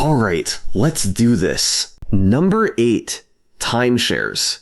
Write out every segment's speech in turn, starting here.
Alright, let's do this. Number 8. Timeshares.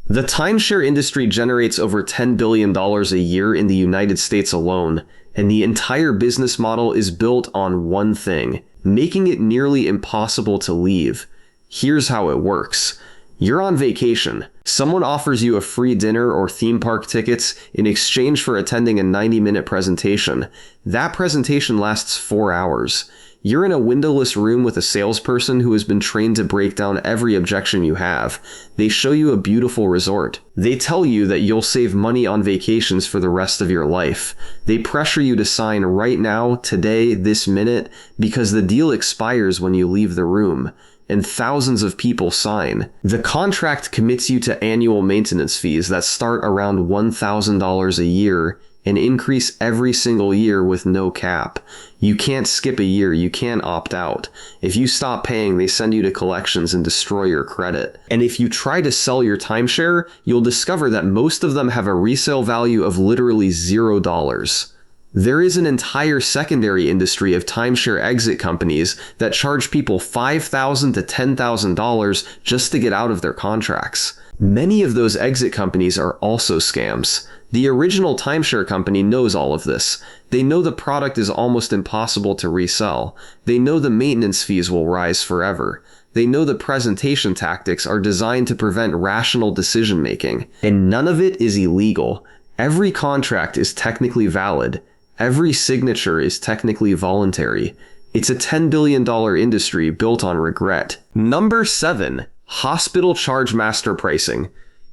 The timeshare industry generates over $10 billion a year in the United States alone, and the entire business model is built on one thing, making it nearly impossible to leave. Here's how it works. You're on vacation. Someone offers you a free dinner or theme park tickets in exchange for attending a 90-minute presentation. That presentation lasts 4 hours. You're in a windowless room with a salesperson who has been trained to break down every objection you have. They show you a beautiful resort. They tell you that you'll save money on vacations for the rest of your life. They pressure you to sign right now, today, this minute, because the deal expires when you leave the room. And thousands of people sign. The contract commits you to annual maintenance fees that start around $1,000 a year and increase every single year with no cap. You can't skip a year, you can't opt out. If you stop paying, they send you to collections and destroy your credit. And if you try to sell your timeshare, you'll discover that most of them have a resale value of literally $0. There is an entire secondary industry of timeshare exit companies that charge people $5,000 to $10,000 just to get out of their contracts. Many of those exit companies are also scams. The original timeshare company knows all of this. They know the product is almost impossible to resell. They know the maintenance fees will rise forever. They know the presentation tactics are designed to prevent rational decision making. And none of it is illegal. Every contract is technically valid. Every signature is technically voluntary. It's a $10 billion industry built on regret. Number 7. Hospital Chargemaster pricing.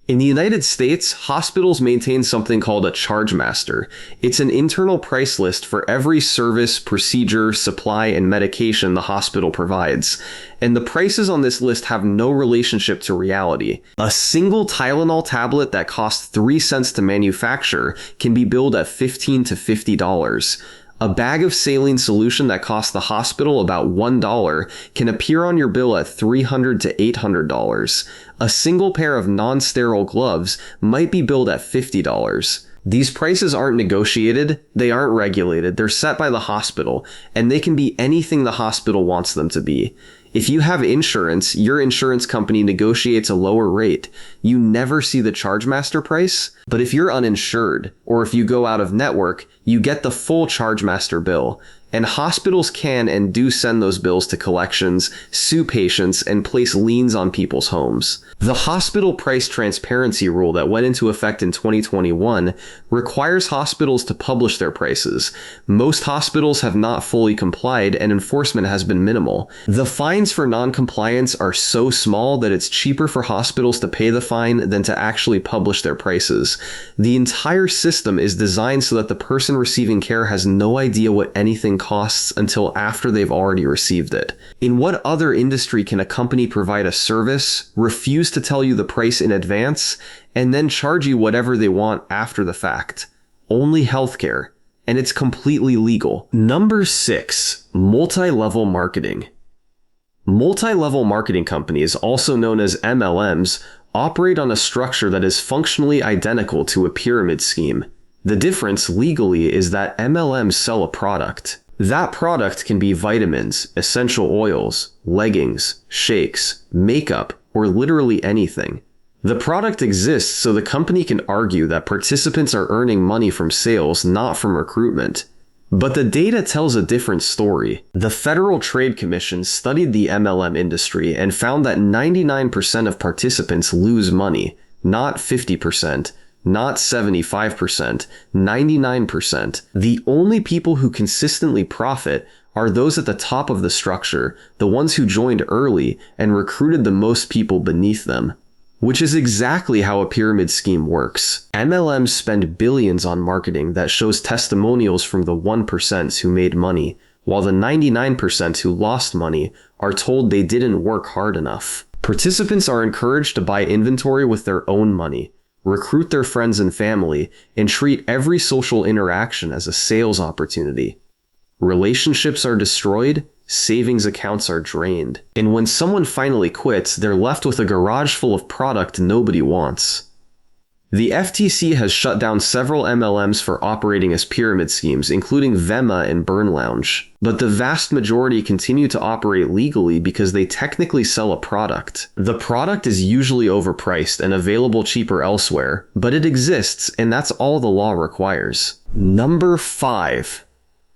In the United States, hospitals maintain something called a Chargemaster. It's an internal price list for every service, procedure, supply, and medication the hospital provides. And the prices on this list have no relationship to reality. A single Tylenol tablet that costs 3 cents to manufacture can be billed at $15 to $50. A bag of saline solution that costs the hospital about $1 can appear on your bill at $300 to $800. A single pair of non-sterile gloves might be billed at $50. These prices aren't negotiated, they aren't regulated, they're set by the hospital, and they can be anything the hospital wants them to be. If you have insurance, your insurance company negotiates a lower rate. You never see the Chargemaster price, but if you're uninsured, or if you go out of network, you get the full Chargemaster bill. And hospitals can and do send those bills to collections, sue patients, and place liens on people's homes. The hospital price transparency rule that went into effect in 2021 requires hospitals to publish their prices. Most hospitals have not fully complied, and enforcement has been minimal. The fines for non-compliance are so small that it's cheaper for hospitals to pay the fine than to actually publish their prices. The entire system is designed so that the person receiving care has no idea what anything costs until after they've already received it. In what other industry can a company provide a service, refuse to tell you the price in advance, and then charge you whatever they want after the fact? Only healthcare, and it's completely legal. Number 6. Multi-level marketing. Multi-level marketing companies, also known as MLMs, operate on a structure that is functionally identical to a pyramid scheme. The difference legally is that MLMs sell a product. That product can be vitamins, essential oils, leggings, shakes, makeup, or literally anything. The product exists so the company can argue that participants are earning money from sales, not from recruitment. But the data tells a different story. The Federal Trade Commission studied the MLM industry and found that 99% of participants lose money, not 50%. Not 75%, 99%. The only people who consistently profit are those at the top of the structure, the ones who joined early and recruited the most people beneath them. Which is exactly how a pyramid scheme works. MLMs spend billions on marketing that shows testimonials from the 1% who made money, while the 99% who lost money are told they didn't work hard enough. Participants are encouraged to buy inventory with their own money, recruit their friends and family, and treat every social interaction as a sales opportunity. Relationships are destroyed, savings accounts are drained. And when someone finally quits, they're left with a garage full of product nobody wants. The FTC has shut down several MLMs for operating as pyramid schemes, including Vema and Burn Lounge. But the vast majority continue to operate legally because they technically sell a product. The product is usually overpriced and available cheaper elsewhere, but it exists, and that's all the law requires. Number 5.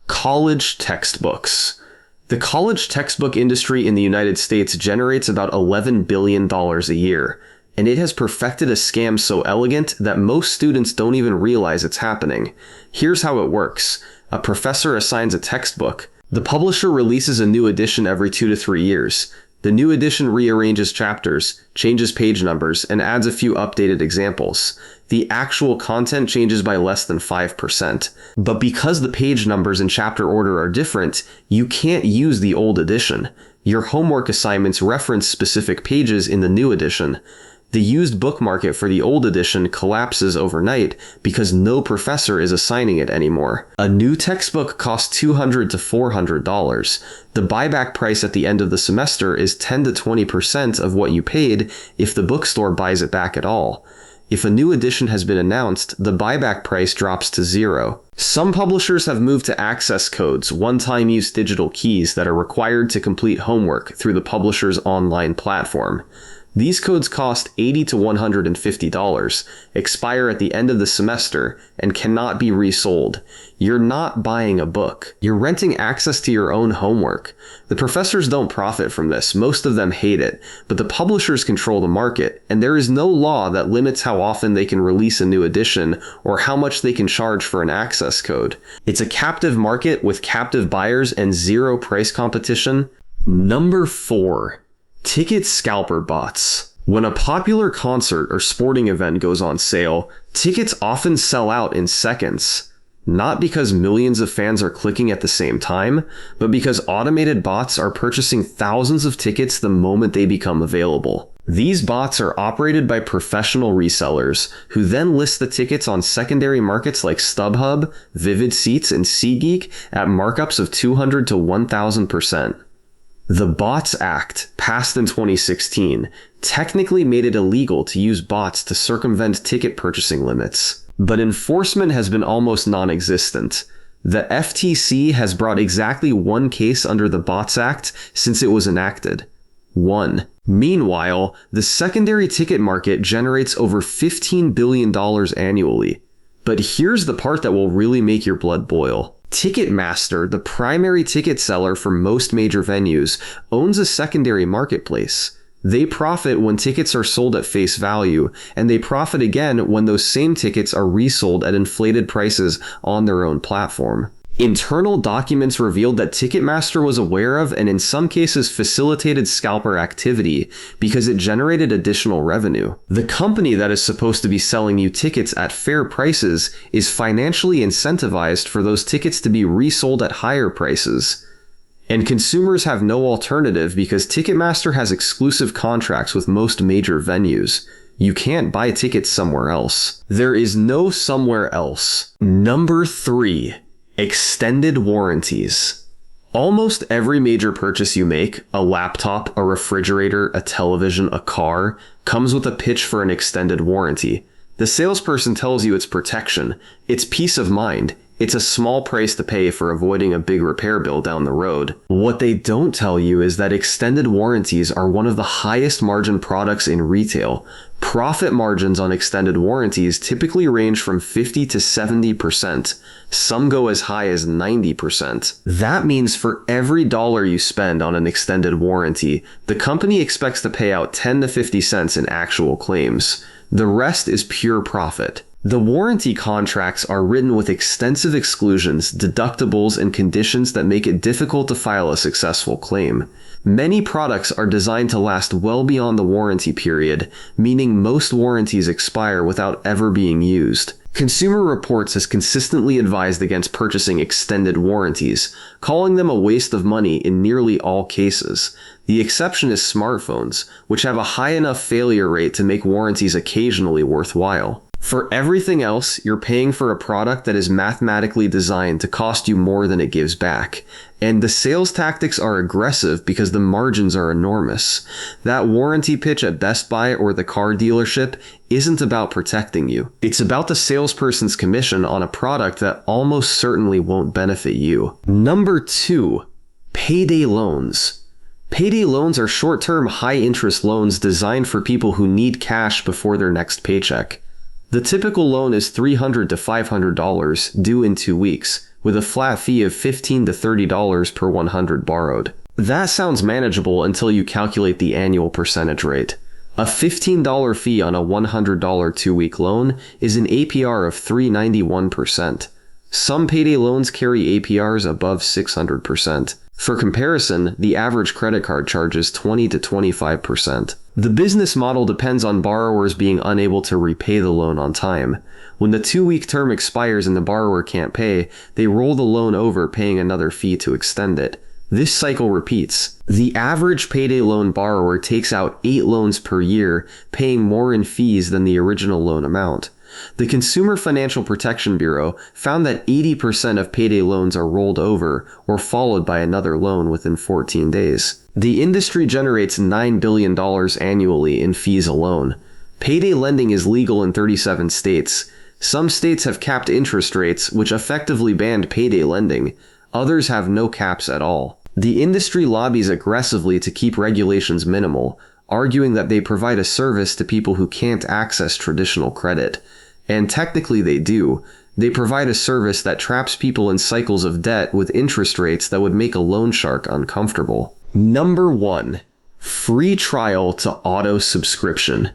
College textbooks. The college textbook industry in the United States generates about $11 billion a year, and it has perfected a scam so elegant that most students don't even realize it's happening. Here's how it works. A professor assigns a textbook. The publisher releases a new edition every 2 to 3 years. The new edition rearranges chapters, changes page numbers, and adds a few updated examples. The actual content changes by less than 5%. But because the page numbers and chapter order are different, you can't use the old edition. Your homework assignments reference specific pages in the new edition. The used book market for the old edition collapses overnight because no professor is assigning it anymore. A new textbook costs $200 to $400. The buyback price at the end of the semester is 10 to 20% of what you paid if the bookstore buys it back at all. If a new edition has been announced, the buyback price drops to $0. Some publishers have moved to access codes, one-time use digital keys that are required to complete homework through the publisher's online platform. These codes cost $80 to $150, expire at the end of the semester, and cannot be resold. You're not buying a book. You're renting access to your own homework. The professors don't profit from this. Most of them hate it, but the publishers control the market, and there is no law that limits how often they can release a new edition or how much they can charge for an access code. It's a captive market with captive buyers and zero price competition. Number 4. Ticket scalper bots. When a popular concert or sporting event goes on sale, tickets often sell out in seconds. Not because millions of fans are clicking at the same time, but because automated bots are purchasing thousands of tickets the moment they become available. These bots are operated by professional resellers, who then list the tickets on secondary markets like StubHub, Vivid Seats, and SeatGeek at markups of 200 to 1,000%. The Bots Act, passed in 2016, technically made it illegal to use bots to circumvent ticket purchasing limits, but enforcement has been almost non-existent. The FTC has brought exactly one case under the Bots Act since it was enacted. 1. Meanwhile, the secondary ticket market generates over $15 billion annually. But here's the part that will really make your blood boil. Ticketmaster, the primary ticket seller for most major venues, owns a secondary marketplace. They profit when tickets are sold at face value, and they profit again when those same tickets are resold at inflated prices on their own platform. Internal documents revealed that Ticketmaster was aware of and in some cases facilitated scalper activity because it generated additional revenue. The company that is supposed to be selling you tickets at fair prices is financially incentivized for those tickets to be resold at higher prices. And consumers have no alternative because Ticketmaster has exclusive contracts with most major venues. You can't buy tickets somewhere else. There is no somewhere else. Number 3. Extended warranties. Almost every major purchase you make, a laptop, a refrigerator, a television, a car, comes with a pitch for an extended warranty. The salesperson tells you it's protection, it's peace of mind, it's a small price to pay for avoiding a big repair bill down the road. What they don't tell you is that extended warranties are one of the highest margin products in retail. Profit margins on extended warranties typically range from 50 to 70%. Some go as high as 90%. That means for every dollar you spend on an extended warranty, the company expects to pay out 10 to 50 cents in actual claims. The rest is pure profit. The warranty contracts are written with extensive exclusions, deductibles, and conditions that make it difficult to file a successful claim. Many products are designed to last well beyond the warranty period, meaning most warranties expire without ever being used. Consumer Reports has consistently advised against purchasing extended warranties, calling them a waste of money in nearly all cases. The exception is smartphones, which have a high enough failure rate to make warranties occasionally worthwhile. For everything else, you're paying for a product that is mathematically designed to cost you more than it gives back. And the sales tactics are aggressive because the margins are enormous. That warranty pitch at Best Buy or the car dealership isn't about protecting you. It's about the salesperson's commission on a product that almost certainly won't benefit you. Number 2, payday loans. Payday loans are short-term, high-interest loans designed for people who need cash before their next paycheck. The typical loan is $300 to $500 due in 2 weeks, with a flat fee of $15 to $30 per 100 borrowed. That sounds manageable until you calculate the annual percentage rate. A $15 fee on a $100 2-week loan is an APR of 391%. Some payday loans carry APRs above 600%. For comparison, the average credit card charges 20 to 25%. The business model depends on borrowers being unable to repay the loan on time. When the 2-week term expires and the borrower can't pay, they roll the loan over, paying another fee to extend it. This cycle repeats. The average payday loan borrower takes out 8 loans per year, paying more in fees than the original loan amount. The Consumer Financial Protection Bureau found that 80% of payday loans are rolled over or followed by another loan within 14 days. The industry generates $9 billion annually in fees alone. Payday lending is legal in 37 states. Some states have capped interest rates, which effectively banned payday lending. Others have no caps at all. The industry lobbies aggressively to keep regulations minimal, arguing that they provide a service to people who can't access traditional credit. And technically they do. They provide a service that traps people in cycles of debt with interest rates that would make a loan shark uncomfortable. Number 1. Free trial to auto subscription.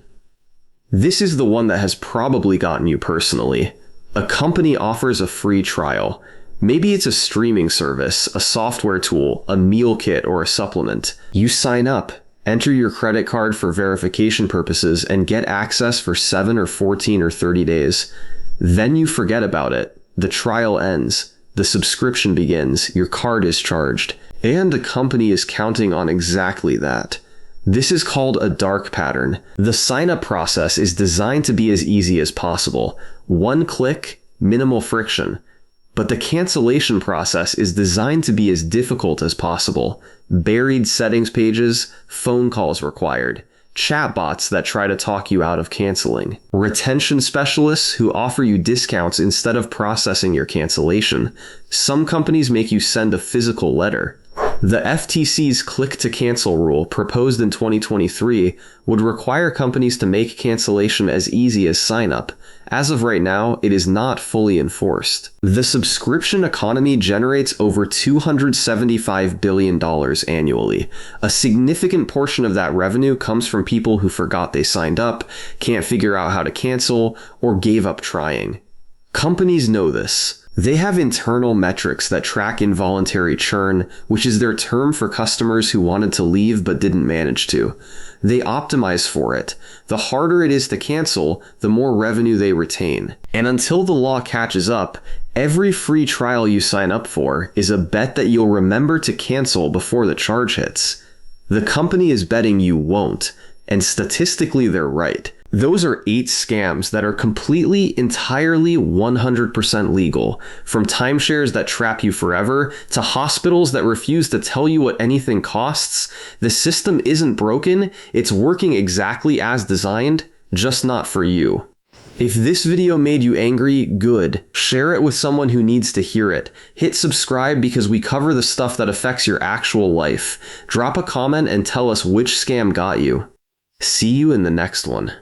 This is the one that has probably gotten you personally. A company offers a free trial. Maybe it's a streaming service, a software tool, a meal kit, or a supplement. You sign up, enter your credit card for verification purposes, and get access for 7 or 14 or 30 days. Then you forget about it. The trial ends. The subscription begins. Your card is charged. And the company is counting on exactly that. This is called a dark pattern. The sign-up process is designed to be as easy as possible. 1 click, minimal friction. But the cancellation process is designed to be as difficult as possible. Buried settings pages, phone calls required, chatbots that try to talk you out of canceling, retention specialists who offer you discounts instead of processing your cancellation. Some companies make you send a physical letter. The FTC's click-to-cancel rule, proposed in 2023, would require companies to make cancellation as easy as sign-up. As of right now, it is not fully enforced. The subscription economy generates over $275 billion annually. A significant portion of that revenue comes from people who forgot they signed up, can't figure out how to cancel, or gave up trying. Companies know this. They have internal metrics that track involuntary churn, which is their term for customers who wanted to leave but didn't manage to. They optimize for it. The harder it is to cancel, the more revenue they retain. And until the law catches up, every free trial you sign up for is a bet that you'll remember to cancel before the charge hits. The company is betting you won't, and statistically they're right. Those are 8 scams that are completely, entirely, 100% legal. From timeshares that trap you forever, to hospitals that refuse to tell you what anything costs. The system isn't broken, it's working exactly as designed, just not for you. If this video made you angry, good. Share it with someone who needs to hear it. Hit subscribe because we cover the stuff that affects your actual life. Drop a comment and tell us which scam got you. See you in the next one.